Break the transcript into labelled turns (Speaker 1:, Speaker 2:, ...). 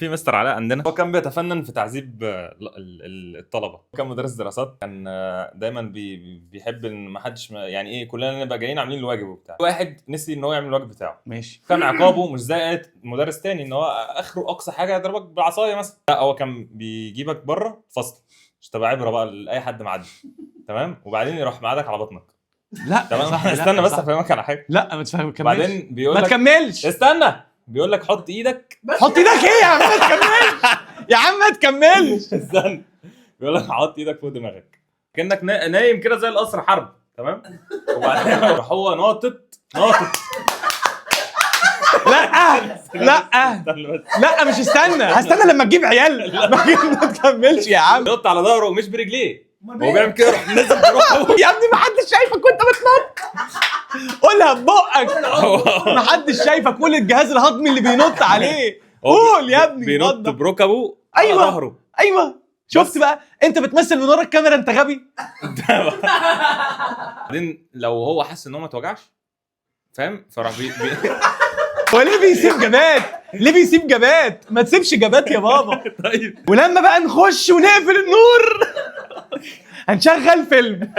Speaker 1: في مستر علاء عندنا هو كان بيتفنن في تعذيب الطلبه. كان مدرس دراسات، كان دايما بيحب ان ما حدش يعني ايه كلنا نبقى جايين عاملين الواجب وبتاع. واحد نسي ان هو يعمل الواجب بتاعه،
Speaker 2: ماشي.
Speaker 1: كان عقابه مش زي مدرس تاني ان هو اخره اقصى حاجه يضربك بالعصايه مثلا، لا هو كان بيجيبك بره الفصل مش تبقى عبره بقى لاي حد معدي، تمام، وبعدين يروح مقعدك على بطنك.
Speaker 2: لا
Speaker 1: تمام
Speaker 2: صح،
Speaker 1: استنى بس افهمك على حاجه.
Speaker 2: لا ما تفهم، كملش.
Speaker 1: بعدين بيقول لك
Speaker 2: ما تكملش،
Speaker 1: استنى، بيقول لك حط ايدك.
Speaker 2: حط ايدك ايه يا عم؟ ما تكملش يا عم، ما تكملش.
Speaker 1: استنى، بيقول لك حط ايدك فوق دماغك كانك نايم كده زي القصر حرب، تمام، وبعدين يروح هو ناطط. لا مش استنى، هستنى لما تجيب عيال. ما تكملش يا عم. نط على ظهره ومش برجليه، هو بيعمل كده يروح نزل بروحه.
Speaker 2: يا ابني ما حدش شايفك وانت بتنط، قولها ببقك. ما حدش شايفك، قول الجهاز الهضمي اللي بينط عليه. قول يا ابني.
Speaker 1: بينط بركبه
Speaker 2: ايوه
Speaker 1: على ظهره.
Speaker 2: ايوه شفت بقى؟ انت بتمثل من ورا الكاميرا، انت غبي.
Speaker 1: بعدين لو هو حس ان هو ما اتوجعش، فاهم، فراح
Speaker 2: هو ليه بيسيب جبات؟ ليه بيسيب جبات؟ ما تسيبش جبات يا بابا.
Speaker 1: طيب
Speaker 2: ولما بقى نخش ونقفل النور هنشغل فيلم.